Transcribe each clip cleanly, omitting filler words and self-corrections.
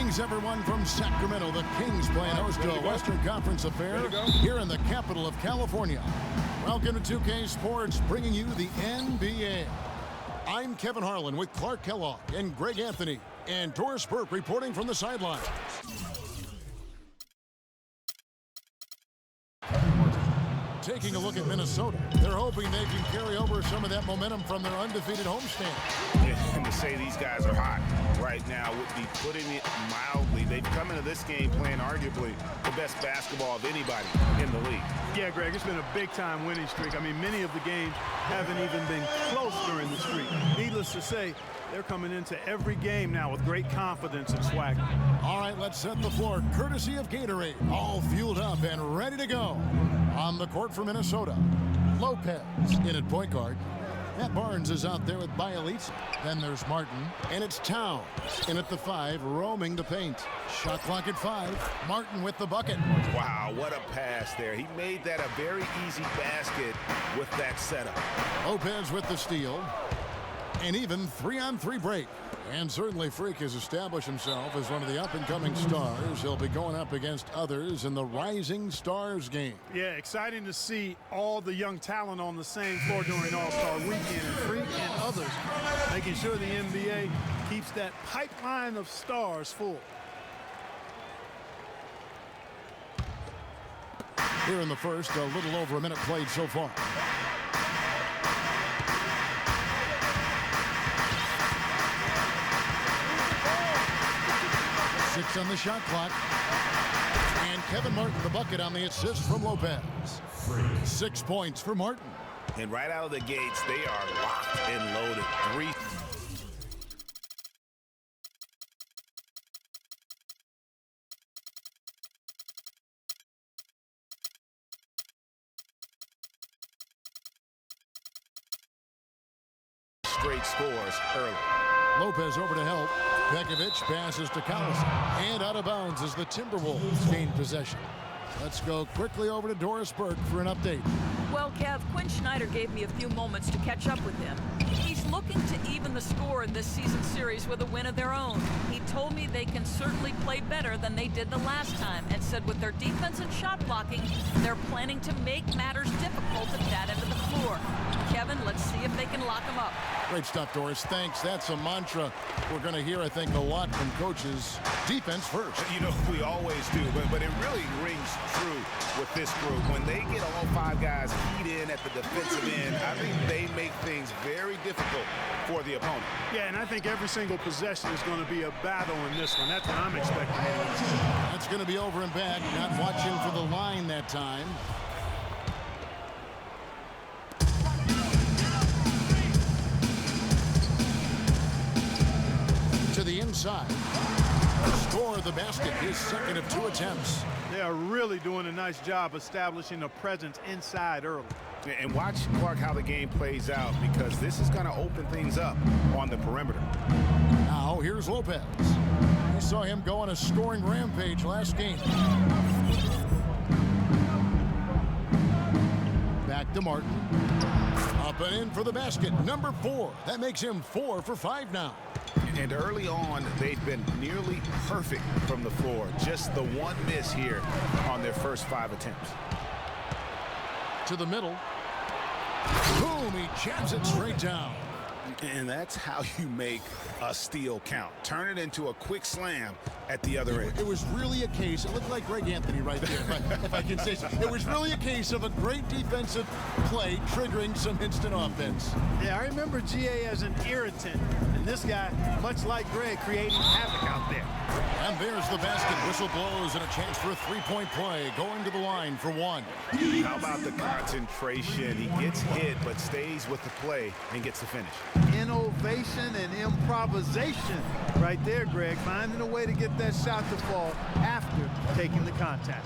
Greetings, everyone, from Sacramento. The Kings playing host to a Western Conference affair here in the capital of California. Welcome to 2K Sports, bringing you the NBA. I'm Kevin Harlan with Clark Kellogg and Greg Anthony, and Doris Burke reporting from the sidelines. Taking a look at Minnesota, they're hoping they can carry over some of that momentum from their undefeated homestand. Yeah, and to say these guys are hot right now would be putting it mildly. They've come into this game playing arguably the best basketball of anybody in the league. Yeah, Greg, it's been a big-time winning streak. I mean, many of the games haven't even been close during the streak. Needless to say, they're coming into every game now with great confidence and swagger. All right, let's set the floor courtesy of Gatorade. All fueled up and ready to go. On the court for Minnesota, Lopez in at point guard. Matt Barnes is out there with Bielitsa. Then there's Martin, and it's Towns in at the 5, roaming the paint. Shot clock at 5. Martin with the bucket. Wow, what a pass there. He made that a very easy basket with that setup. Lopez with the steal. An even 3-on-3 break. And certainly Freak has established himself as one of the up-and-coming stars. He'll be going up against others in the Rising Stars game. Yeah, exciting to see all the young talent on the same floor during All-Star Weekend, and Freak and others making sure the NBA keeps that pipeline of stars full. Here in the first, a little over a minute played so far. Six on the shot clock. And Kevin Martin, the bucket on the assist from Lopez. 6 points for Martin. And right out of the gates, they are locked and loaded. 3. Straight scores early. Lopez over to help. Pekovic passes to Collison. And out of bounds as the Timberwolves gain possession. Let's go quickly over to Doris Burke for an update. Well, Kev, Quinn Snyder gave me a few moments to catch up with him. He's looking to even the score in this season series with a win of their own. He told me they can certainly play better than they did the last time, and said with their defense and shot blocking, they're planning to make matters difficult at that end of the floor. Kevin, let's see if they can lock them up. Great stuff, Doris. Thanks. That's a mantra we're going to hear, I think, a lot from coaches. Defense first. You know, we always do, but it really rings true with this group. When they get all 5 guys keyed in at the defensive end, I think they make things very difficult for the opponent. Yeah, and I think every single possession is going to be a battle in this one. That's what I'm expecting. That's going to be over and back. Not watching for the line that time. To the inside. Score the basket, his second of 2 attempts. They are really doing a nice job establishing a presence inside early. And watch, Clark, how the game plays out, because this is going to open things up on the perimeter. Now here's Lopez. We saw him go on a scoring rampage last game. Back to Martin. Up and in for the basket. Number 4. That makes him 4 for 5 now. And early on, they've been nearly perfect from the floor. Just the one miss here on their first 5 attempts. To the middle. Boom, he jams it straight down. And that's how you make a steal count. Turn it into a quick slam at the other end. It was really a case, it looked like Greg Anthony right there, if I can say so. It was really a case of a great defensive play triggering some instant offense. Yeah, I remember GA as an irritant. And this guy, much like Greg, creating havoc out there. And there's the basket. Whistle blows and a chance for a 3-point play. Going to the line for 1. How about the concentration? He gets hit, but stays with the play and gets the finish. Innovation and improvisation right there, Greg. Finding a way to get that shot to fall after taking the contact.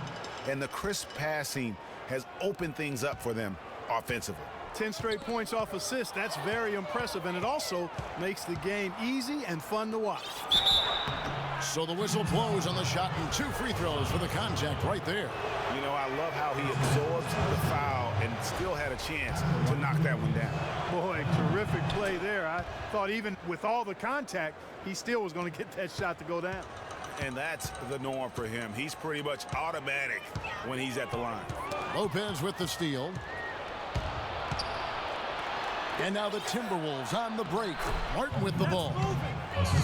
And the crisp passing has opened things up for them offensively. 10 straight points off assists. That's very impressive, and it also makes the game easy and fun to watch. So the whistle blows on the shot and 2 free throws for the contact right there. You know, I love how he absorbs the foul and still had a chance to knock that one down. Boy, terrific play there. I thought even with all the contact, he still was going to get that shot to go down. and that's the norm for him. He's pretty much automatic when he's at the line. Lopez with the steal. And now the Timberwolves on the break. Martin with the ball.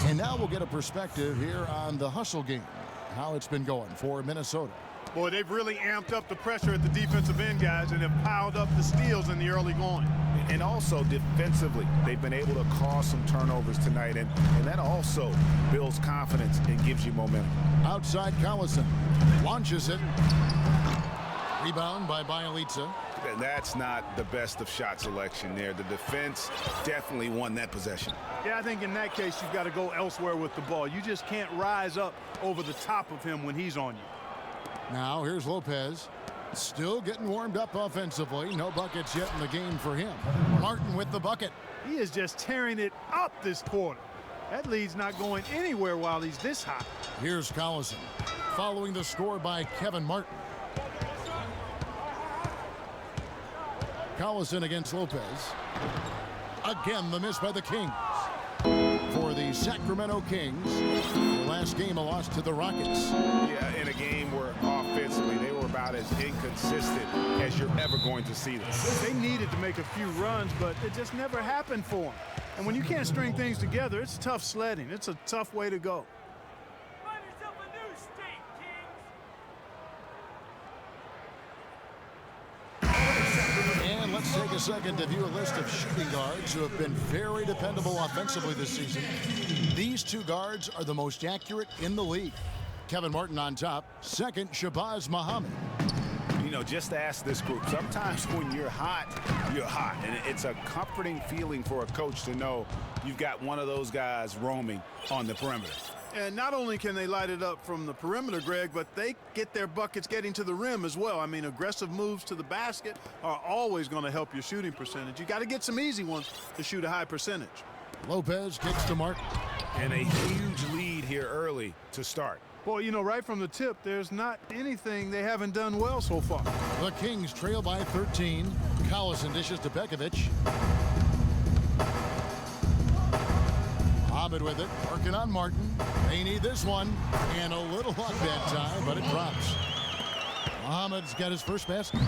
And now we'll get a perspective here on the hustle game, how it's been going for Minnesota. Boy, they've really amped up the pressure at the defensive end, guys, and have piled up the steals in the early going. And also defensively, they've been able to cause some turnovers tonight, and that also builds confidence and gives you momentum. Outside Collison launches it. Rebound by Bielitsa. And that's not the best of shot selection there. The defense definitely won that possession. Yeah, I think in that case, you've got to go elsewhere with the ball. You just can't rise up over the top of him when he's on you. Now here's Lopez. Still getting warmed up offensively. No buckets yet in the game for him. Martin with the bucket. He is just tearing it up this quarter. That lead's not going anywhere while he's this hot. Here's Collison following the score by Kevin Martin. Collison against Lopez. Again, the miss by the Kings. For the Sacramento Kings, the last game a loss to the Rockets. Yeah, in a game where offensively they were about as inconsistent as you're ever going to see them. They needed to make a few runs, but it just never happened for them. And when you can't string things together, it's tough sledding. It's a tough way to go. Find yourself a new state, Kings! And let's take a second to view a list of shooting guards who have been very dependable offensively this season. These two guards are the most accurate in the league. Kevin Martin on top. Second, Shabazz Muhammad. You know, just ask this group. Sometimes when you're hot, you're hot. And it's a comforting feeling for a coach to know you've got one of those guys roaming on the perimeter. And not only can they light it up from the perimeter, Greg, but they get their buckets getting to the rim as well. I mean, aggressive moves to the basket are always going to help your shooting percentage. You got to get some easy ones to shoot a high percentage. Lopez kicks to Martin. And a huge lead here early to start. Boy, you know, right from the tip, there's not anything they haven't done well so far. The Kings trail by 13. Collison dishes to Bekovic. Muhammad with it, working on Martin. They need this one, and a little luck that time, but it drops. Muhammad's got his first basket.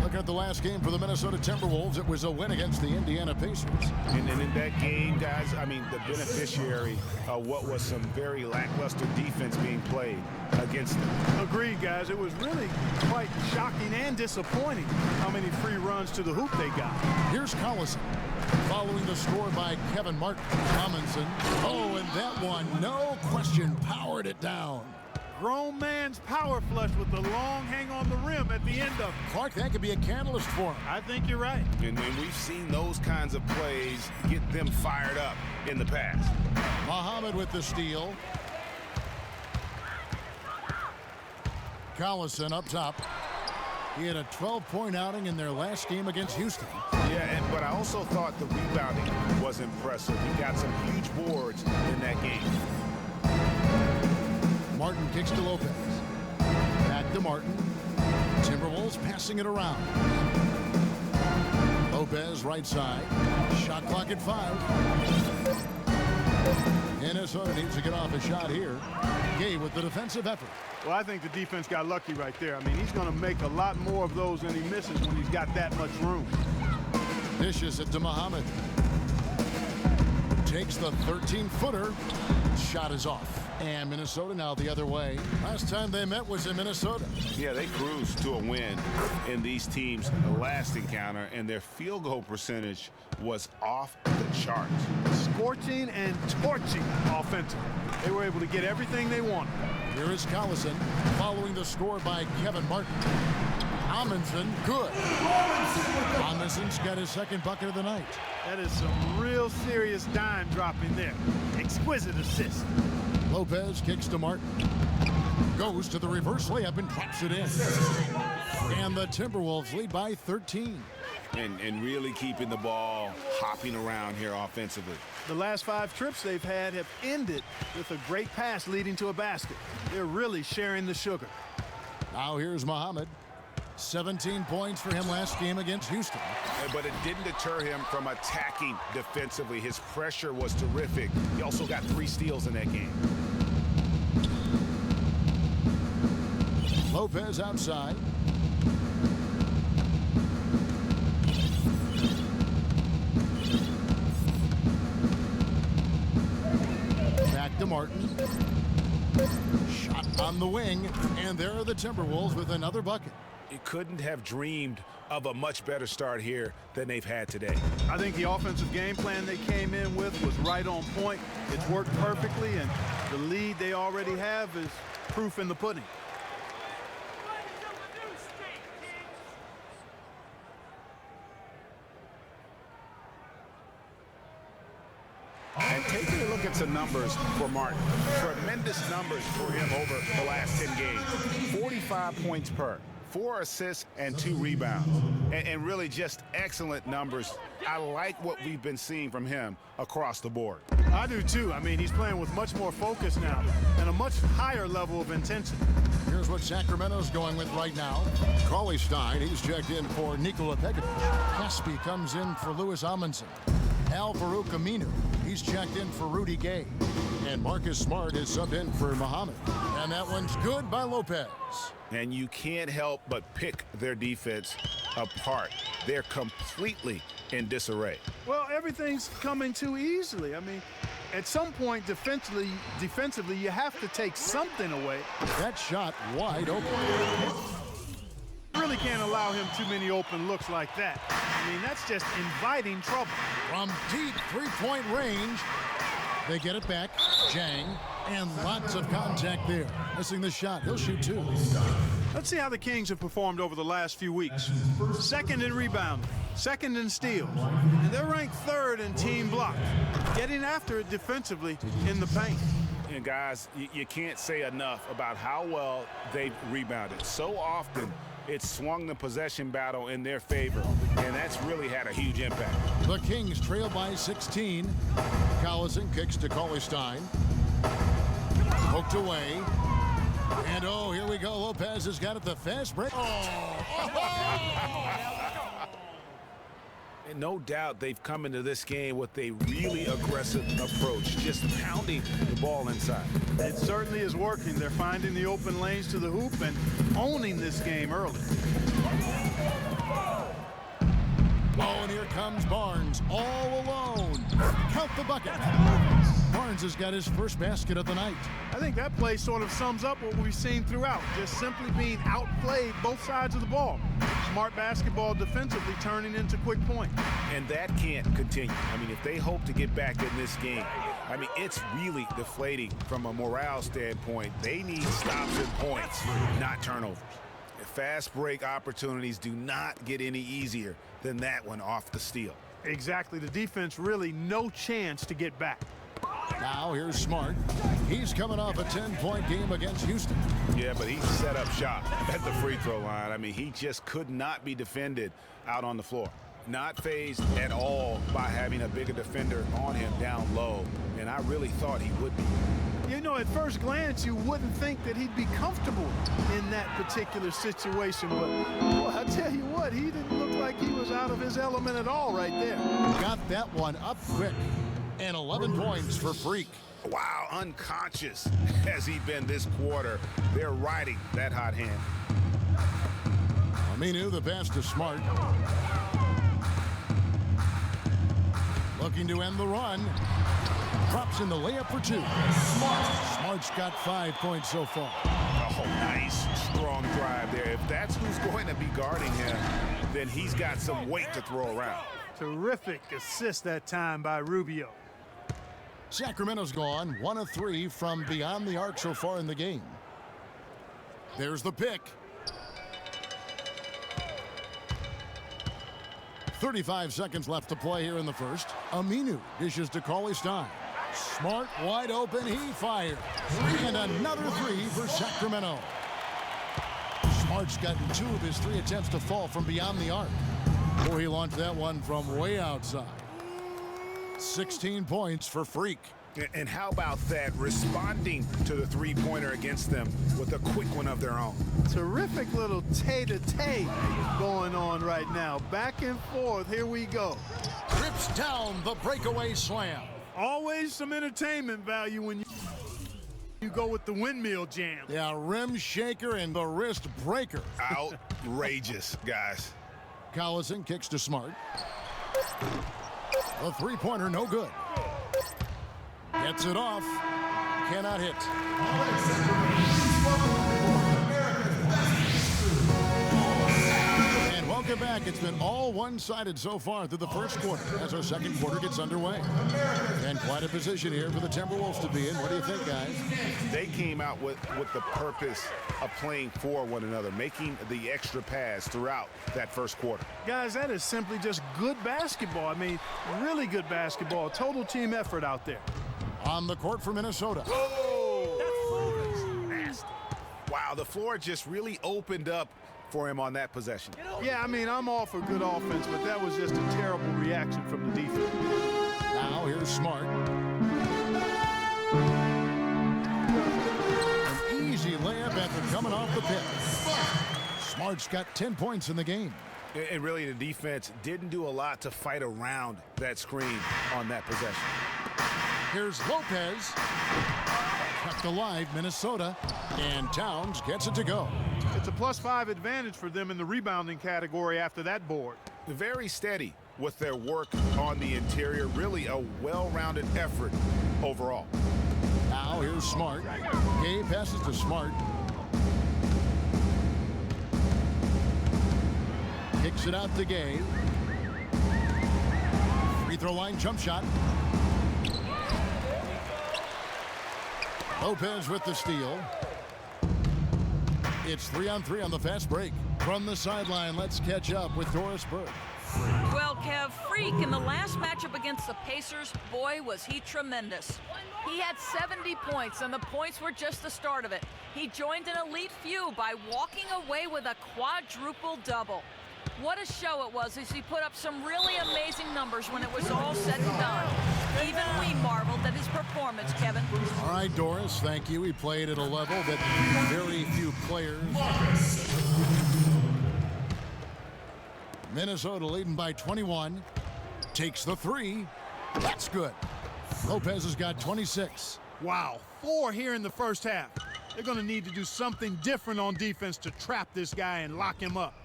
Looking at the last game for the Minnesota Timberwolves, it was a win against the Indiana Pacers. And in that game, guys, I mean, the beneficiary of what was some very lackluster defense being played against them. Agreed, guys. It was really quite shocking and disappointing how many free runs to the hoop they got. Here's Collison following the score by Kevin Martin. Amundsen. Oh, and that one, no question, powered it down. Grown man's power flush with the long hang on the rim at the end of it. Clark, that could be a catalyst for him. I think you're right. And we've seen those kinds of plays get them fired up in the past. Muhammad with the steal. Collison up top. He had a 12-point outing in their last game against Houston. Yeah, but I also thought the rebounding was impressive. He got some huge boards in that game. Martin kicks to Lopez. Back to Martin. Timberwolves passing it around. Lopez right side. Shot clock at 5. Minnesota needs to get off a shot here. Gay with the defensive effort. Well, I think the defense got lucky right there. I mean, he's going to make a lot more of those than he misses when he's got that much room. Dishes it to Muhammad. Takes the 13-footer. Shot is off. And Minnesota now the other way. Last time they met was in Minnesota. Yeah, they cruised to a win in these teams' last encounter, and their field goal percentage was off the charts. Scorching and torching offensively. They were able to get everything they wanted. Here is Collison following the score by Kevin Martin. Amundsen, good. Amundsen's got his second bucket of the night. That is some real serious dime dropping there. Exquisite assist. Lopez kicks to Martin. Goes to the reverse layup and drops it in. And the Timberwolves lead by 13. And really keeping the ball hopping around here offensively. The last 5 trips they've had have ended with a great pass leading to a basket. They're really sharing the sugar. Now here's Muhammad. 17 points for him last game against Houston. But it didn't deter him from attacking defensively. His pressure was terrific. He also got 3 steals in that game. Lopez outside. Back to Martin. Shot on the wing, and there are the Timberwolves with another bucket. You couldn't have dreamed of a much better start here than they've had today. I think the offensive game plan they came in with was right on point. It's worked perfectly, and the lead they already have is proof in the pudding. Find yourself a new state, Kings. And taking a look at some numbers for Martin. Tremendous numbers for him over the last 10 games. 45 points per, 4 assists, and 2 rebounds. And really just excellent numbers. I like what we've been seeing from him across the board. I do too. I mean, he's playing with much more focus now and a much higher level of intensity. Here's what Sacramento's going with right now. Cauley Stein, he's checked in for Nikola Pekovic. Caspi comes in for Louis Amundsen. Al-Farouq Aminu, he's checked in for Rudy Gay. And Marcus Smart is subbed in for Muhammad. And that one's good by Lopez. And you can't help but pick their defense apart. They're completely in disarray. Well, everything's coming too easily. I mean, at some point defensively, you have to take something away. That shot wide open. Really can't allow him too many open looks like that. I mean, that's just inviting trouble. From deep three-point range, they get it back. Jang, and lots of contact there. Missing the shot. He'll shoot 2. Let's see how the Kings have performed over the last few weeks. Second in rebound, second in steals, and they're ranked 3rd in team block, getting after it defensively in the paint. And guys, you can't say enough about how well they've rebounded. So often, it's swung the possession battle in their favor, and that's really had a huge impact. The Kings trail by 16. Collison kicks to Cauley Stein. Poked away. And oh, here we go. Lopez has got it the fast break. And no doubt they've come into this game with a really aggressive approach, just pounding the ball inside. It certainly is working. They're finding the open lanes to the hoop and owning this game early. Oh, and here comes Barnes all alone. Count the bucket. Barnes has got his first basket of the night. I think that play sort of sums up what we've seen throughout, just simply being outplayed both sides of the ball. Smart basketball defensively turning into quick points. And that can't continue. I mean, if they hope to get back in this game, I mean, it's really deflating from a morale standpoint. They need stops and points, not turnovers. Fast break opportunities do not get any easier than that one off the steal. Exactly. The defense really no chance to get back. Now here's Smart. He's coming off a 10-point game against Houston. Yeah, but he set up shop at the free throw line. I mean, he just could not be defended out on the floor. Not phased at all by having a bigger defender on him down low, and I really thought he would be. You know, at first glance, you wouldn't think that he'd be comfortable in that particular situation, but well, I tell you what, he didn't look like he was out of his element at all right there. Got that one up quick. And 11 points for Freak. Wow, unconscious has he been this quarter. They're riding that hot hand. Aminu, the pass to Smart. Looking to end the run. Drops in the layup for 2. Smart's got 5 points so far. Oh, nice, strong drive there. If that's who's going to be guarding him, then he's got some weight to throw around. Terrific assist that time by Rubio. Sacramento's gone 1 of 3 from beyond the arc so far in the game. There's the pick. 35 seconds left to play here in the first. Aminu dishes to Cauley Stein. Smart wide open, he fires. And another 3 for Sacramento. Smart's gotten 2 of his 3 attempts to fall from beyond the arc. Oh, he launched that one from way outside. 16 points for Freak. And how about that, responding to the three-pointer against them with a quick one of their own. Terrific little tay-to-tay going on right now. Back and forth, here we go. Trips down the breakaway slam. Always some entertainment value when you... You go with the windmill jam. Yeah, rim shaker and the wrist breaker. Outrageous, guys. Collison kicks to Smart. A three-pointer, no good. Gets it off. Cannot hit. And welcome back. It's been all one-sided so far through the first quarter as our second quarter gets underway. And quite a position here for the Timberwolves to be in. What do you think, guys? They came out with the purpose of playing for one another, making the extra pass throughout that first quarter. Guys, that is simply just good basketball. I mean, really good basketball. Total team effort out there. On the court for Minnesota. Oh, nasty. Wow, the floor just really opened up for him on that possession. Yeah, I mean, I'm all for good offense, but that was just a terrible reaction from the defense. Now here's Smart. An easy layup after coming off the pit. Smart's got 10 points in the game. And really, the defense didn't do a lot to fight around that screen on that possession. Here's Lopez. Kept alive, Minnesota. And Towns gets it to go. It's a +5 advantage for them in the rebounding category after that board. Very steady with their work on the interior. Really a well-rounded effort overall. Now here's Smart. Gay passes to Smart. Kicks it out to Gay. Free throw line jump shot. Lopez with the steal. It's 3-on-3 on the fast break. From the sideline, let's catch up with Doris Burke. Well, Kev, Freak in the last matchup against the Pacers, boy, was he tremendous. He had 70 points, and the points were just the start of it. He joined an elite few by walking away with a quadruple double. What a show it was as he put up some really amazing numbers when it was all said and done. Even we marveled at his performance, Kevin. All right, Doris, thank you. He played at a level that very few players. Minnesota leading by 21. Takes the three. That's good. Lopez has got 26. Wow, 4 here in the first half. They're going to need to do something different on defense to trap this guy and lock him up.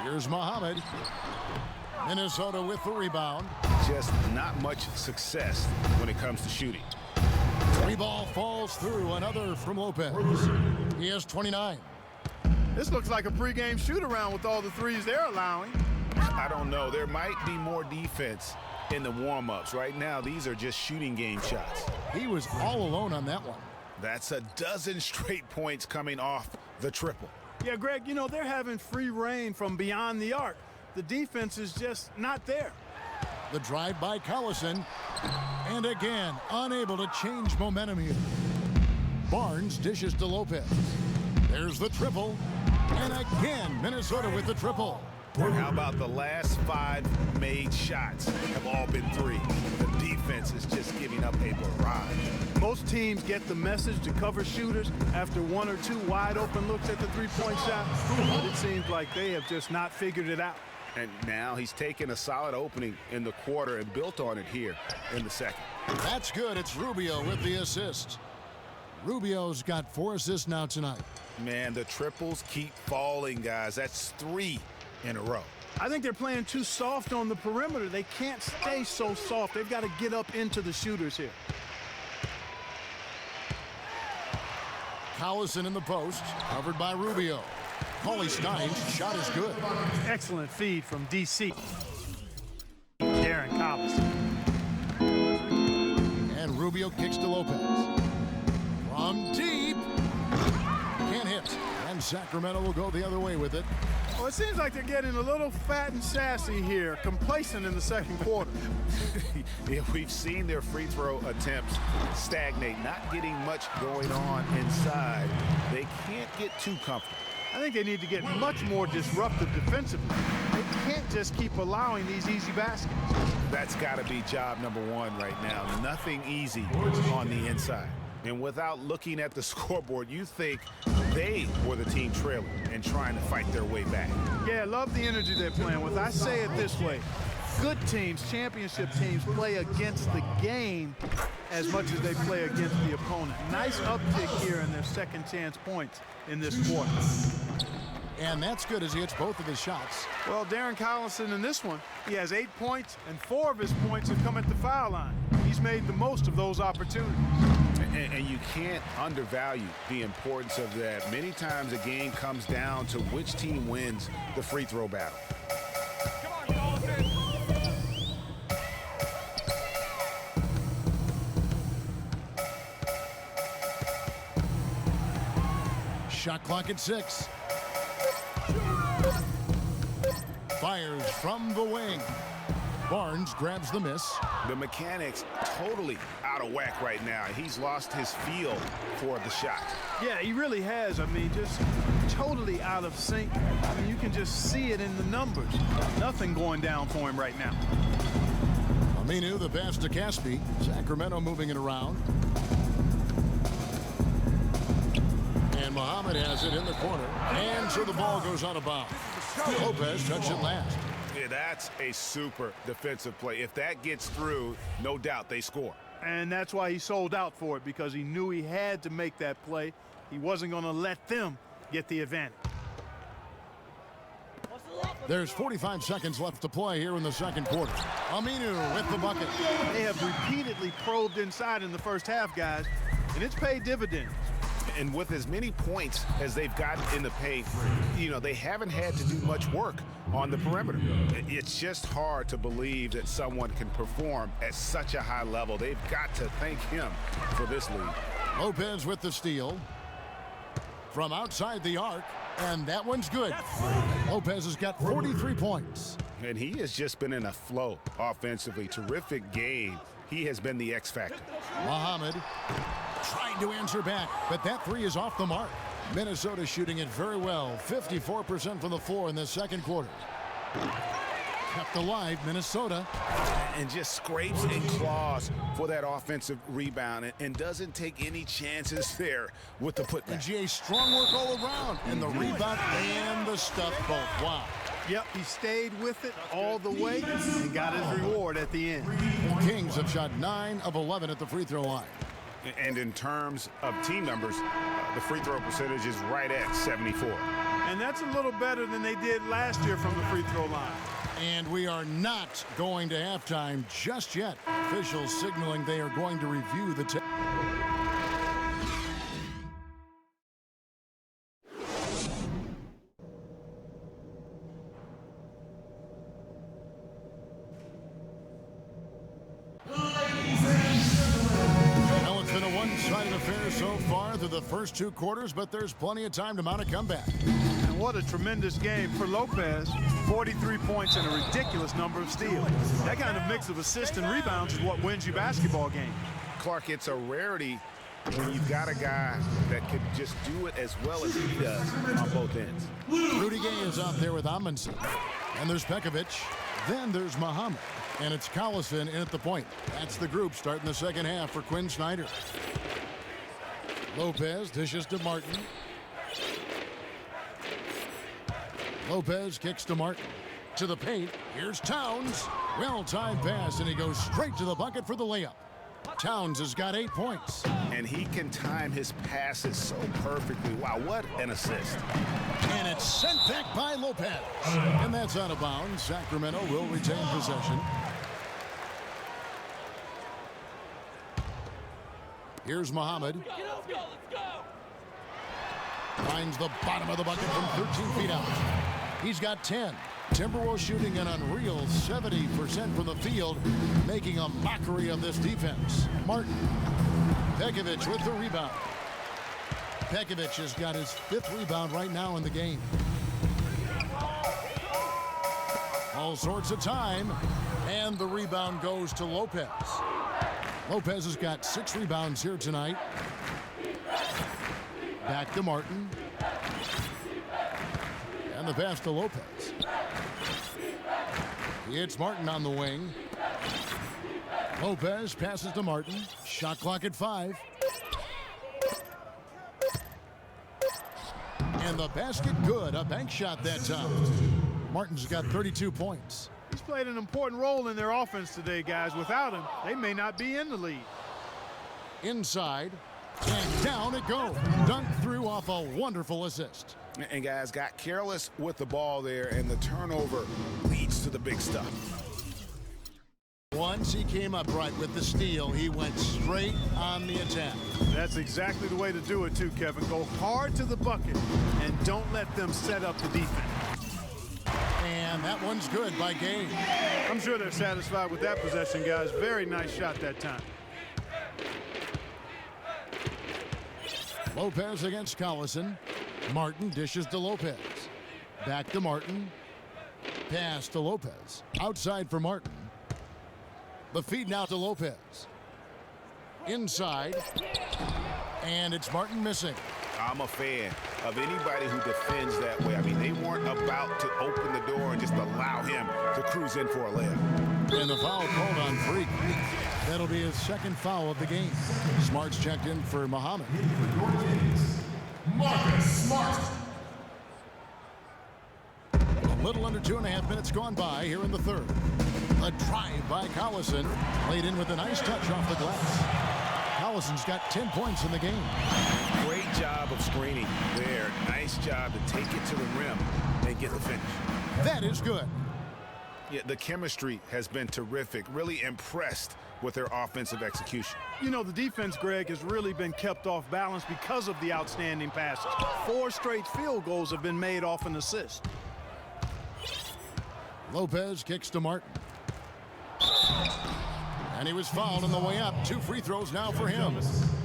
Here's Muhammad. Minnesota with the rebound. Just not much success when it comes to shooting. Three ball falls through. Another from Lopez. He has 29. This looks like a pregame shoot-around with all the threes they're allowing. I don't know. There might be more defense in the warm-ups. Right now, these are just shooting game shots. He was all alone on that one. That's a dozen straight points coming off the triple. Yeah, Greg, you know, they're having free reign from beyond the arc. The defense is just not there. The drive by Collison. And again, unable to change momentum here. Barnes dishes to Lopez. There's the triple. And again, Minnesota with the triple. And how about the last 5 made shots have all been 3? The defense is just giving up a barrage. Most teams get the message to cover shooters after 1 or 2 wide open looks at the three-point shot, but it seems like they have just not figured it out. And now he's taken a solid opening in the quarter and built on it here in the second. That's good. It's Rubio with the assist. Rubio's got 4 assists now tonight. Man, the triples keep falling, guys. That's 3 in a row. I think they're playing too soft on the perimeter. They can't stay so soft. They've got to get up into the shooters here. Collison in the post, covered by Rubio. Cauley Stein's shot is good. Excellent feed from DC. Darren Collison. And Rubio kicks to Lopez. From deep. Can't hit. And Sacramento will go the other way with it. Well, it seems like they're getting a little fat and sassy here, complacent in the second quarter. Yeah, we've seen their free throw attempts stagnate, not getting much going on inside. They can't get too comfortable. I think they need to get much more disruptive defensively. They can't just keep allowing these easy baskets. That's got to be job number 1 right now. Nothing easy on the inside. And without looking at the scoreboard, you think they were the team trailing and trying to fight their way back. Yeah, love the energy they're playing with. I say it this way. Good teams, championship teams, play against the game as much as they play against the opponent. Nice uptick here in their second chance points in this quarter. And that's good as he hits both of his shots. Well, Darren Collison in this one, he has 8 points, and 4 of his points have come at the foul line. He's made the most of those opportunities. And you can't undervalue the importance of that. Many times a game comes down to which team wins the free throw battle. Come on, Collison. Shot clock at 6. Fires from the wing. Barnes grabs the miss. The mechanics totally out of whack right now. He's lost his feel for the shot. Yeah, he really has. I mean, just totally out of sync. I mean, you can just see it in the numbers. Nothing going down for him right now. Aminu, the pass to Caspi. Sacramento moving it around. And Muhammad has it in the corner. And so the ball goes out of bounds. Lopez touched it last. Yeah, that's a super defensive play. If that gets through, no doubt they score. And that's why he sold out for it, because he knew he had to make that play. He wasn't going to let them get the advantage. There's 45 seconds left to play here in the second quarter. Aminu with the bucket. They have repeatedly probed inside in the first half, guys, and it's paid dividends. And with as many points as they've gotten in the paint, you know, they haven't had to do much work on the perimeter. It's just hard to believe that someone can perform at such a high level. They've got to thank him for this lead. Lopez with the steal. From outside the arc, and that one's good. Lopez has got 43 points. And he has just been in a flow offensively. Terrific game. He has been the X factor. Muhammad trying to answer back, but that three is off the mark. Minnesota shooting it very well. 54% from the floor in the second quarter. Kept alive, Minnesota. And just scrapes and claws for that offensive rebound and doesn't take any chances there with the putback. And GA, strong work all around. And the rebound and the stuff both. Wow. Yep, he stayed with it all the way and got his reward at the end. Kings have shot 9 of 11 at the free throw line. And in terms of team numbers, the free throw percentage is right at 74. And that's a little better than they did last year from the free throw line. And we are not going to halftime just yet. Officials signaling they are going to review the tape. Well, it's been a one-sided affair so far through the first two quarters, but there's plenty of time to mount a comeback. And what a tremendous game for Lopez. 43 points and a ridiculous number of steals. That kind of mix of assists and rebounds is what wins you basketball games. Clark, it's a rarity when you've got a guy that can just do it as well as he does on both ends. Rudy Gay is out there with Amundsen. And there's Pekovic. Then there's Muhammad. And it's Collison in at the point. That's the group starting the second half for Quinn Snyder. Lopez dishes to Martin. Lopez kicks to Martin. To the paint. Here's Towns. Well-timed pass, and he goes straight to the bucket for the layup. Towns has got 8 points. And he can time his passes so perfectly. Wow, what an assist. And it's sent back by Lopez. And that's out of bounds. Sacramento will retain possession. Here's Muhammad. Let's go. Finds the bottom of the bucket from 13 feet out. He's got 10. Timberwolves shooting an unreal 70% from the field, making a mockery of this defense. Martin. Pekovic with the rebound. Pekovic has got his 5th rebound right now in the game. All sorts of time, and the rebound goes to Lopez. Lopez has got 6 rebounds here tonight. Back to Martin. And the pass to Lopez. It's Martin on the wing. Lopez passes to Martin. Shot clock at 5. And the basket good. A bank shot that time. Martin's got 32 points. He's played an important role in their offense today, guys. Without him, they may not be in the lead. Inside. And down it goes. Dunked through off a wonderful assist. And guys got careless with the ball there, and the turnover leads to the big stuff. Once he came up right with the steal, he went straight on the attack. That's exactly the way to do it too, Kevin. Go hard to the bucket and don't let them set up the defense. And that one's good by Gage. I'm sure they're satisfied with that possession, guys. Very nice shot that time. Lopez against Collison. Martin dishes to Lopez. Back to Martin. Pass to Lopez. Outside for Martin. The feed now to Lopez. Inside. And it's Martin missing. I'm a fan of anybody who defends that way. I mean, they weren't about to open the door and just allow him to cruise in for a layup. And the foul called on Freak. That'll be his second foul of the game. Smart's checked in for Muhammad. Marcus Smart. A little under 2.5 minutes gone by here in the third. A drive by Collison. Laid in with a nice touch off the glass. Collison's got 10 points in the game. Great job of screening there. Nice job to take it to the rim and get the finish. That is good. Yeah, the chemistry has been terrific. Really impressed with their offensive execution. You know, the defense, Greg, has really been kept off balance because of the outstanding passes. 4 straight field goals have been made off an assist. Lopez kicks to Martin. And he was fouled on the way up. 2 free throws now for him.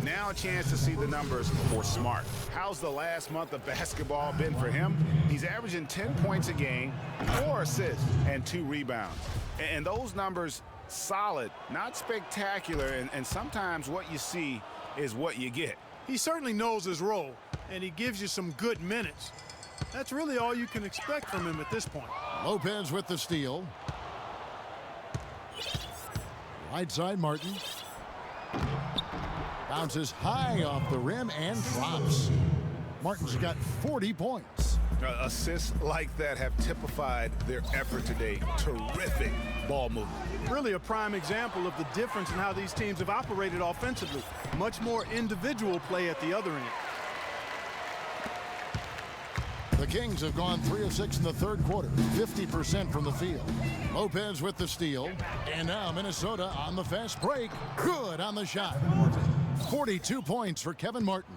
Now a chance to see the numbers for Smart. How's the last month of basketball been for him? He's averaging 10 points a game, 4 assists, and 2 rebounds. And those numbers, solid, not spectacular, and sometimes what you see is what you get. He certainly knows his role, and he gives you some good minutes. That's really all you can expect from him at this point. Lopez with the steal. Right side, Martin. Bounces high off the rim and drops. Martin's got 40 points. Assists like that have typified their effort today. Terrific ball movement. Really a prime example of the difference in how these teams have operated offensively. Much more individual play at the other end. The Kings have gone 3 of 6 in the third quarter, 50% from the field. Lopez with the steal, and now Minnesota on the fast break. Good on the shot. 42 points for Kevin Martin.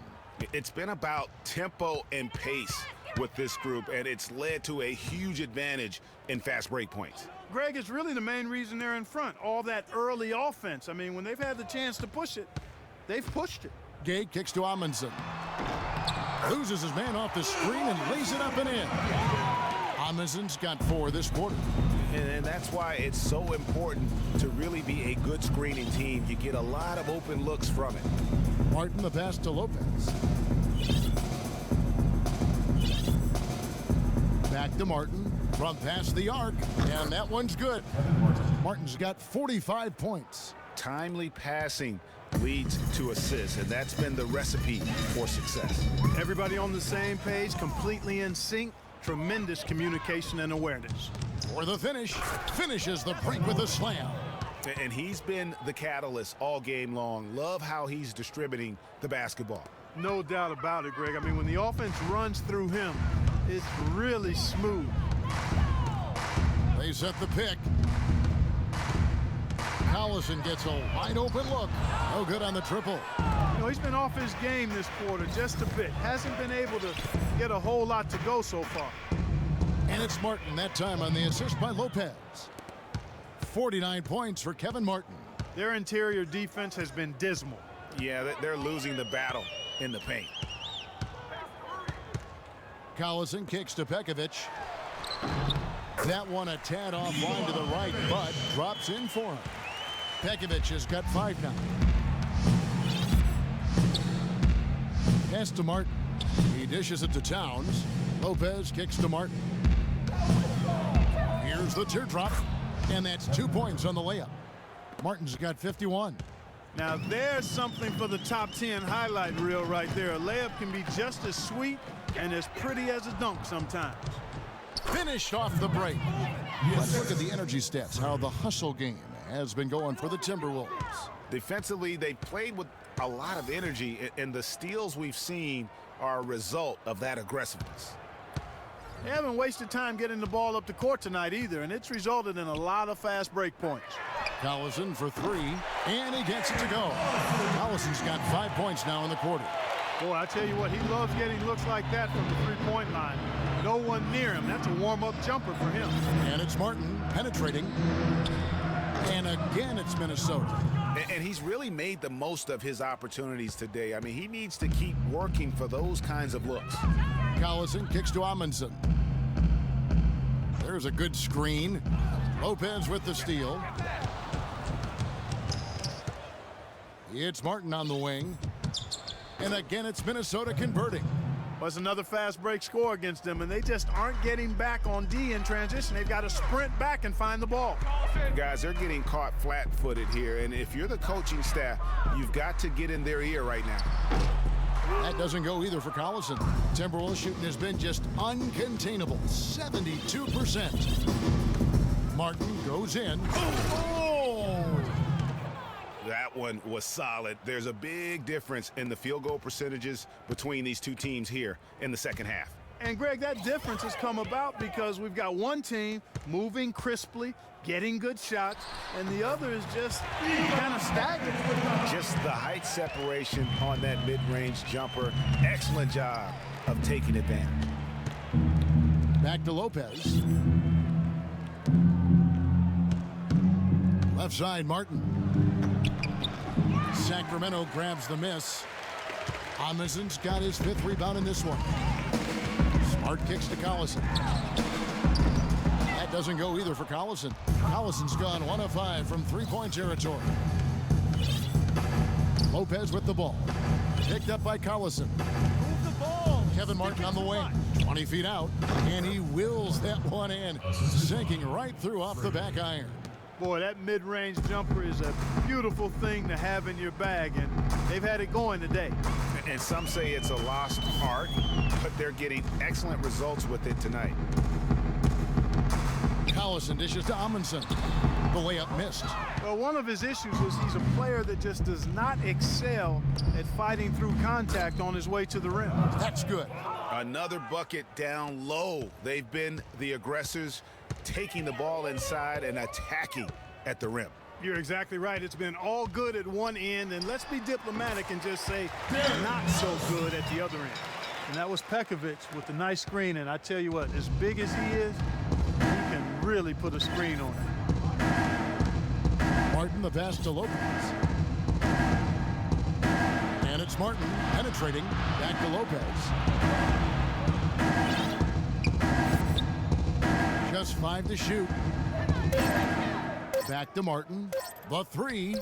It's been about tempo and pace with this group, and it's led to a huge advantage in fast break points. Greg, it's really the main reason they're in front. All that early offense. I mean, when they've had the chance to push it, they've pushed it. Gage kicks to Amundsen. Loses his man off the screen and lays it up and in. Amundsen's got 4 this quarter. And that's why it's so important to really be a good screening team. You get a lot of open looks from it. Martin the pass to Lopez. Back to Martin from past the arc, and that one's good. Martin's got 45 points. Timely passing leads to assists, and that's been the recipe for success. Everybody on the same page, completely in sync. Tremendous communication and awareness. For the finish, finishes the break with a slam. And he's been the catalyst all game long. Love how he's distributing the basketball. No doubt about it, Greg. I mean, when the offense runs through him, it's really smooth. They set the pick. Collison gets a wide open look. No good on the triple. You know, he's been off his game this quarter just a bit. Hasn't been able to get a whole lot to go so far. And it's Martin that time on the assist by Lopez. 49 points for Kevin Martin. Their interior defense has been dismal. Yeah, they're losing the battle in the paint. Collison kicks to Pekovic. That one a tad offline to the right, but drops in for him. Pekovic has got 5 now. Pass to Martin. He dishes it to Towns. Lopez kicks to Martin. Here's the teardrop, and that's 2 points on the layup. Martin's got 51. Now there's something for the top 10 highlight reel right there. A layup can be just as sweet and as pretty as a dunk sometimes. Finished off the break. Let's look at the energy stats, how the hustle game has been going for the Timberwolves. Defensively, they played with a lot of energy, and the steals we've seen are a result of that aggressiveness. They haven't wasted time getting the ball up the court tonight either, and it's resulted in a lot of fast break points. Collison for three, and he gets it to go. Collison's got 5 points now in the quarter. Boy, I tell you what, he loves getting looks like that from the three-point line. No one near him. That's a warm-up jumper for him. And it's Martin penetrating. And again, it's Minnesota. And he's really made the most of his opportunities today. I mean, he needs to keep working for those kinds of looks. Collison kicks to Amundsen. There's a good screen. Lopez with the steal. It's Martin on the wing. And again, it's Minnesota converting. Was another fast break score against them, and they just aren't getting back on D in transition. They've got to sprint back and find the ball. Guys, they're getting caught flat-footed here, and if you're the coaching staff, you've got to get in their ear right now. That doesn't go either for Collison. Timberwolves shooting has been just uncontainable, 72%. Martin goes in. Oh! That one was solid. There's a big difference in the field goal percentages between these two teams here in the second half. And, Greg, that difference has come about because we've got one team moving crisply, getting good shots, and the other is just kind of stagnant. Just the height separation on that mid-range jumper. Excellent job of taking advantage. Back to Lopez. Left side, Martin. Sacramento grabs the miss. Amundsen's got his 5th rebound in this one. Smart kicks to Collison. That doesn't go either for Collison. Collison's gone 1 of 5 from three-point territory. Lopez with the ball. Picked up by Collison. Move the ball. Kevin Martin on the wing. 20 feet out, and he wills that one in, sinking right through off the back iron. Boy, that mid-range jumper is a beautiful thing to have in your bag, and they've had it going today. And some say it's a lost art, but they're getting excellent results with it tonight. Collison dishes to Amundsen. The layup missed. Well, one of his issues is he's a player that just does not excel at fighting through contact on his way to the rim. That's good. Another bucket down low. They've been the aggressors, taking the ball inside and attacking at the rim. You're exactly right. It's been all good at one end, and let's be diplomatic and just say not so good at the other end. And that was Pekovic with the nice screen, and I tell you what, as big as he is, he can really put a screen on it. Martin the pass to Lopez. And it's Martin penetrating back to Lopez. Just 5 to shoot. Back to Martin. The 3.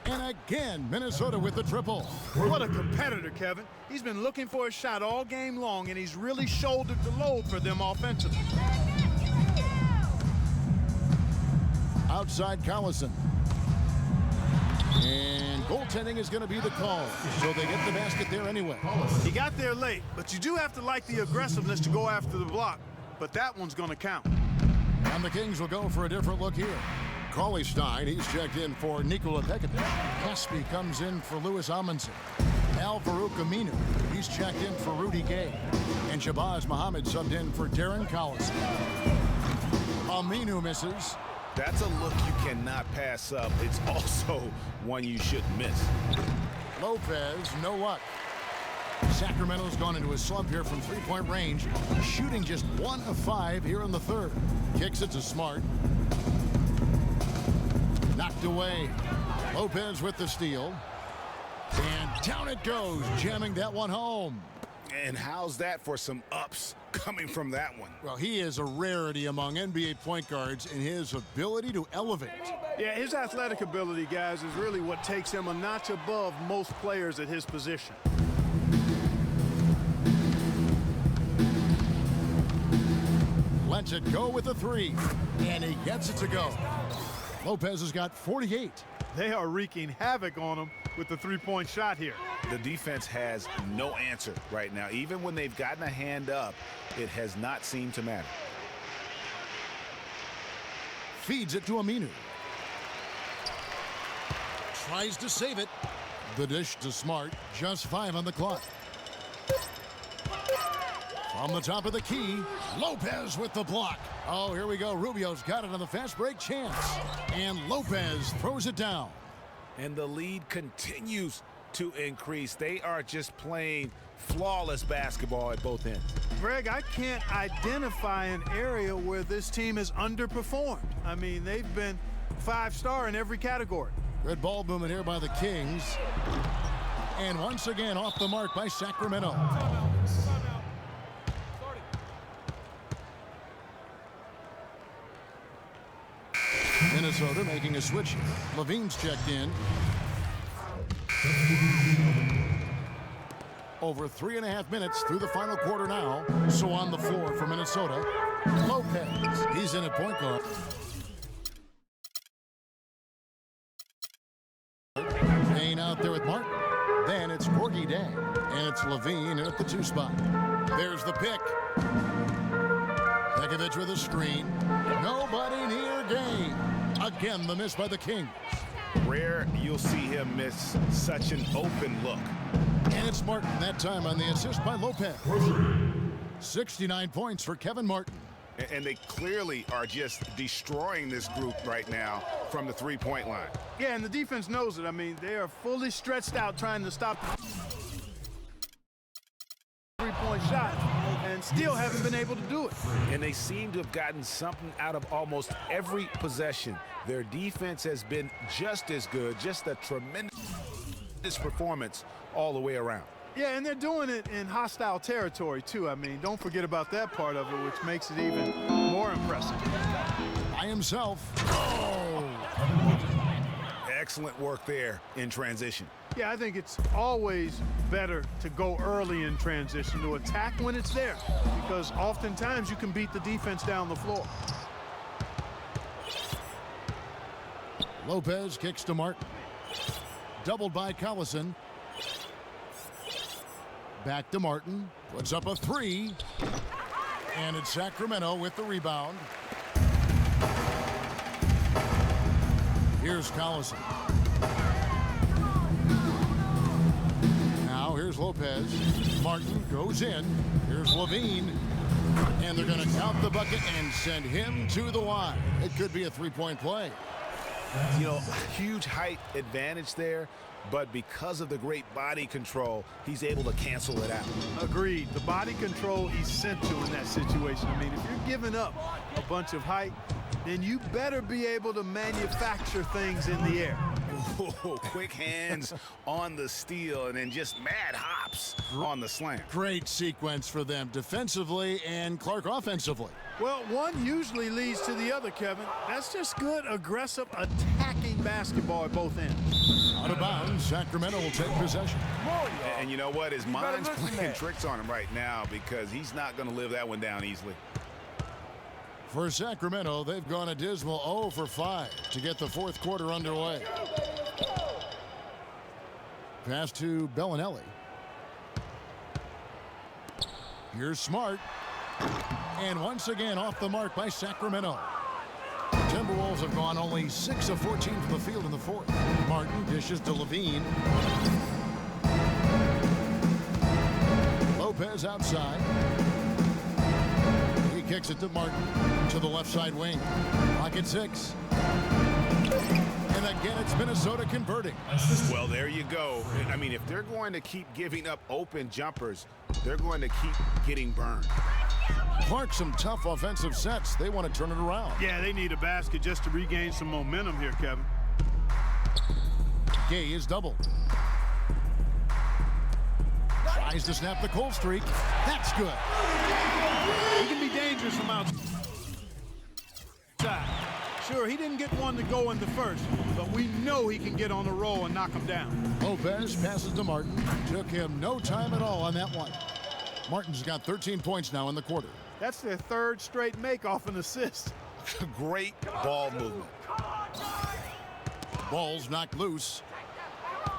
And again, Minnesota with the triple. What a competitor, Kevin. He's been looking for a shot all game long, and he's really shouldered the load for them offensively. Outside Collison. And goaltending is going to be the call. So they get the basket there anyway. He got there late, but you do have to like the aggressiveness to go after the block. But that one's going to count. And the Kings will go for a different look here. Cauley Stein, he's checked in for Nikola Pekovic. Caspi comes in for Louis Amundsen. Al-Farouq Aminu, he's checked in for Rudy Gay. And Shabazz Muhammad subbed in for Darren Collison. Aminu misses. That's a look you cannot pass up. It's also one you shouldn't miss. Lopez, no luck. Sacramento's gone into a slump here from three-point range, shooting just 1 of 5 here in the third. Kicks it to Smart. Knocked away. Lopez with the steal. And down it goes, jamming that one home. And how's that for some ups coming from that one? Well, he is a rarity among NBA point guards in his ability to elevate. Yeah, his athletic ability, guys, is really what takes him a notch above most players at his position. Lets it go with a 3, and he gets it to go. Lopez has got 48. They are wreaking havoc on him with the three-point shot here. The defense has no answer right now. Even when they've gotten a hand up, it has not seemed to matter. Feeds it to Aminu. Tries to save it. The dish to Smart. Just 5 on the clock. From the top of the key, Lopez with the block. Oh, here we go. Rubio's got it on the fast break chance. And Lopez throws it down. And the lead continues to increase. They are just playing flawless basketball at both ends. Greg, I can't identify an area where this team has underperformed. I mean, they've been 5-star in every category. Good ball movement here by the Kings. And once again off the mark by Sacramento. Minnesota making a switch. Levine's checked in. Over 3.5 minutes through the final quarter now. So on the floor for Minnesota, Lopez. He's in at point guard. Payne out there with Martin. Then it's Corky Day. And it's Levine in at the 2 spot. There's the pick. Pekovic with a screen. Nobody near game. Again, the miss by the Kings. Rare you'll see him miss such an open look. And it's Martin that time on the assist by Lopez. 69 points for Kevin Martin. And they clearly are just destroying this group right now from the three-point line. Yeah, and the defense knows it. I mean, they are fully stretched out trying to stop the three-point shot and still haven't been able to do it. And they seem to have gotten something out of almost every possession. Their defense has been just as good, just a tremendous performance all the way around. Yeah, and they're doing it in hostile territory, too. I mean, don't forget about that part of it, which makes it even more impressive. By himself. Oh! Excellent work there in transition. Yeah, I think it's always better to go early in transition, to attack when it's there, because oftentimes you can beat the defense down the floor. Lopez kicks to Martin. Doubled by Collison. Back to Martin. Puts up a 3. And it's Sacramento with the rebound. Here's Collison. Now here's Lopez. Martin goes in. Here's Levine. And they're going to count the bucket and send him to the line. It could be a 3-point play. You know, huge height advantage there, but because of the great body control, he's able to cancel it out. Agreed. The body control essential in that situation. I mean, if you're giving up a bunch of height, then you better be able to manufacture things in the air. Ooh, quick hands on the steal and then just mad hops on the slam. Great sequence for them defensively and Clark offensively. Well, one usually leads to the other, Kevin. That's just good, aggressive, attacking basketball at both ends. Out of bounds, Sacramento will take possession. And you know what? His mind's playing tricks on him right now because he's not going to live that one down easily. For Sacramento, they've gone a dismal 0 for 5 to get the fourth quarter underway. Pass to Bellinelli. Here's Smart. And once again off the mark by Sacramento. Timberwolves have gone only 6 of 14 from the field in the fourth. Martin dishes to Levine. Lopez outside. He kicks it to Martin to the left side wing. Pocket 6. And again, it's Minnesota converting. Well, there you go. I mean, if they're going to keep giving up open jumpers, they're going to keep getting burned. Clark, some tough offensive sets. They want to turn it around. Yeah, they need a basket just to regain some momentum here, Kevin. Gay is doubled. Tries to snap the cold streak. That's good. He can be dangerous from outside. Sure, he didn't get one to go in the first, but we know he can get on the roll and knock him down. Lopez passes to Martin. Took him no time at all on that one. Martin's got 13 points now in the quarter. That's their third straight make off an assist. Great ball movement. Ball's knocked loose.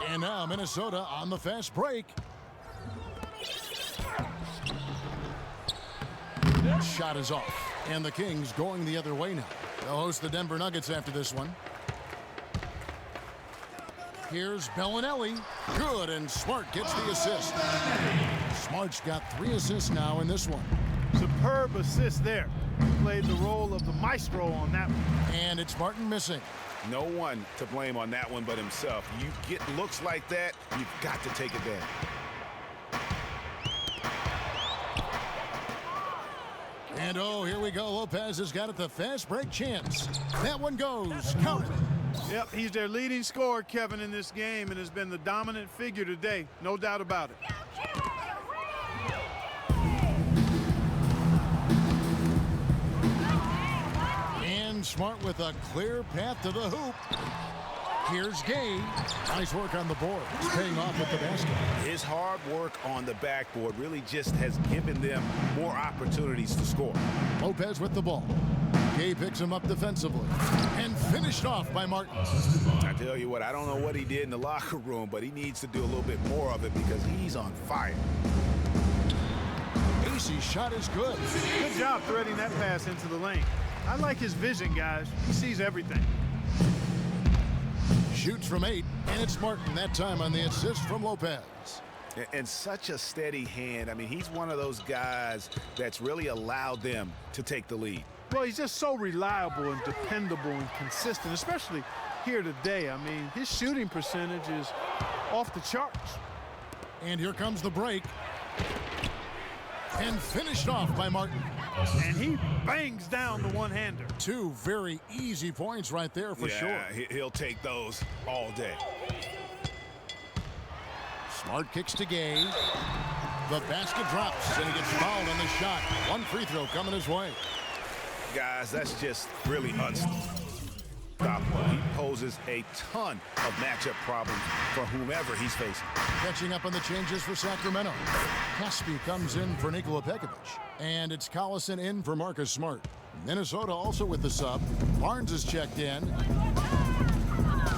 And now Minnesota on the fast break. Shot is off. And the Kings going the other way now. They'll host the Denver Nuggets after this one. Here's Bellinelli. Good, and Smart gets the assist. Smart's got 3 assists now in this one. Superb assist there. Played the role of the maestro on that one. And it's Martin missing. No one to blame on that one but himself. You get looks like that, you've got to take it down. And oh, here we go. Lopez has got it, the fast break chance. That one goes. Count it. Yep, he's their leading scorer, Kevin, in this game, and has been the dominant figure today. No doubt about it. And Smart with a clear path to the hoop. Here's Gay. Nice work on the board. He's paying off with the basket. His hard work on the backboard really just has given them more opportunities to score. Lopez with the ball. Gay picks him up defensively. And finished off by Martin. I tell you what, I don't know what he did in the locker room, but he needs to do a little bit more of it because he's on fire. Acey's shot is good. Good job threading that pass into the lane. I like his vision, guys. He sees everything. Shoots from 8, and it's Martin that time on the assist from Lopez. And such a steady hand. I mean, he's one of those guys that's really allowed them to take the lead. Well, he's just so reliable and dependable and consistent, especially here today. I mean, his shooting percentage is off the charts. And here comes the break. And finished off by Martin. And he bangs down the one-hander. 2 very easy points right there for sure. Yeah, he'll take those all day. Smart kicks to Gay. The basket drops, and he gets fouled on the shot. 1 free throw coming his way. Guys, that's just really unstoppable. He poses a ton of matchup problems for whomever he's facing. Catching up on the changes for Sacramento. Caspi comes in for Nikola Pekovic. And it's Collison in for Marcus Smart. Minnesota also with the sub. Barnes is checked in.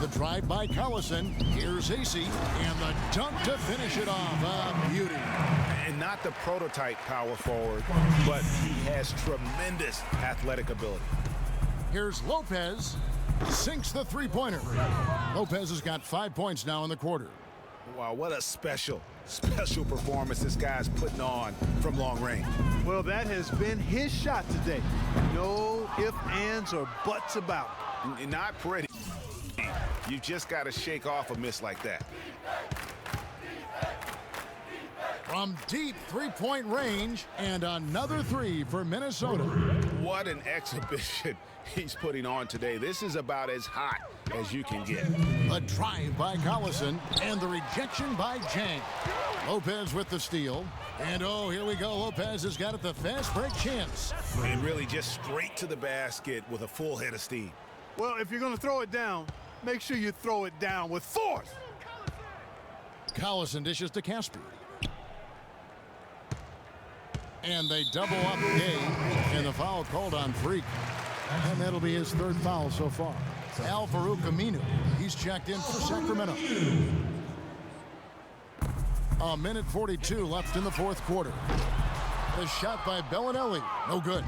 The drive by Collison. Here's Acey. And the dunk to finish it off. A beauty. And not the prototype power forward, but he has tremendous athletic ability. Here's Lopez. Sinks the three-pointer. Lopez has got 5 points now in the quarter. Wow, what a special performance this guy's putting on from long range. Well, that has been his shot today. No ifs, ands, or buts about it. Not pretty. You just got to shake off a miss like that. From deep three-point range, and another 3 for Minnesota. What an exhibition he's putting on today. This is about as hot as you can get. A drive by Collison, and the rejection by Jang. Lopez with the steal. And oh, here we go. Lopez has got it, the fast break chance. And really just straight to the basket with a full head of steam. Well, if you're going to throw it down, make sure you throw it down with force. Collison dishes to Caspi. And they double up Gay, and the foul called on Freak. And that'll be his 3rd foul so far. Al-Farouq Aminu, he's checked in for Sacramento. 1:42 left in the 4th quarter. The shot by Bellinelli, no good.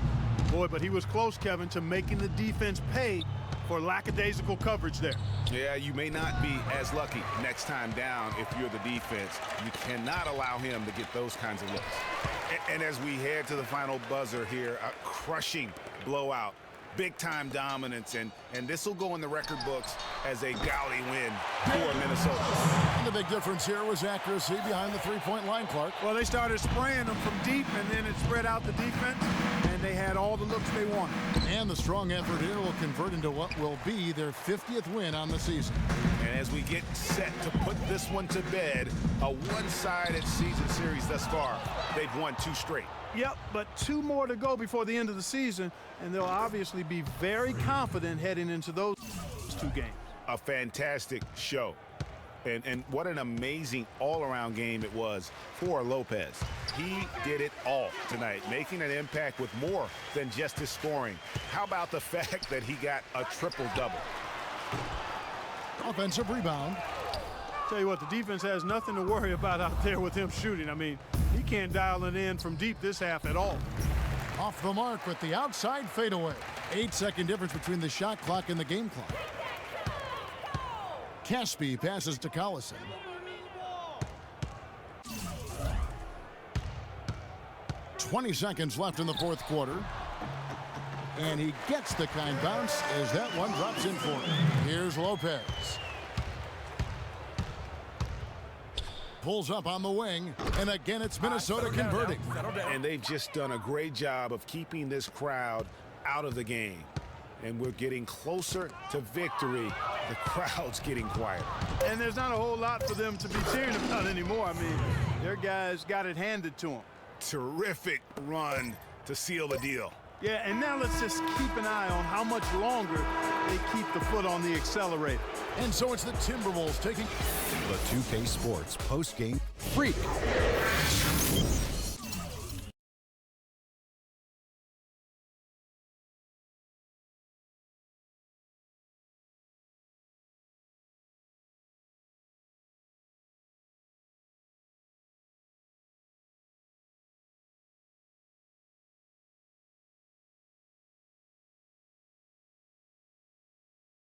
Boy, but he was close, Kevin, to making the defense pay for lackadaisical coverage there. Yeah, you may not be as lucky next time down if you're the defense. You cannot allow him to get those kinds of looks. And as we head to the final buzzer here, a crushing blowout, big-time dominance, and this will go in the record books as a gaudy win for Minnesota. And the big difference here was accuracy behind the three-point line, Clark. Well, they started spraying them from deep, and then it spread out the defense, and they had all the looks they wanted. And the strong effort here will convert into what will be their 50th win on the season. And as we get set to put this one to bed, a one-sided season series thus far, they've won 2 straight. Yep, but 2 more to go before the end of the season, and they'll obviously be very confident heading into those 2 games. A fantastic show. And what an amazing all-around game it was for Lopez. He did it all tonight, making an impact with more than just his scoring. How about the fact that he got a triple-double? Offensive rebound. Tell you what, the defense has nothing to worry about out there with him shooting. I mean, he can't dial it in from deep this half at all. Off the mark with the outside fadeaway. 8-second difference between the shot clock and the game clock. Caspi passes to Collison. "20 seconds left in the fourth quarter. And he gets the kind bounce as that one drops in for him. Here's Lopez. Pulls up on the wing, and again it's Minnesota converting. And they've just done a great job of keeping this crowd out of the game. And we're getting closer to victory. The crowd's getting quieter. And there's not a whole lot for them to be cheering about anymore. I mean, their guys got it handed to them. Terrific run to seal the deal. Yeah, and now let's just keep an eye on how much longer they keep the foot on the accelerator. And so it's the Timberwolves taking The 2K Sports post-game freak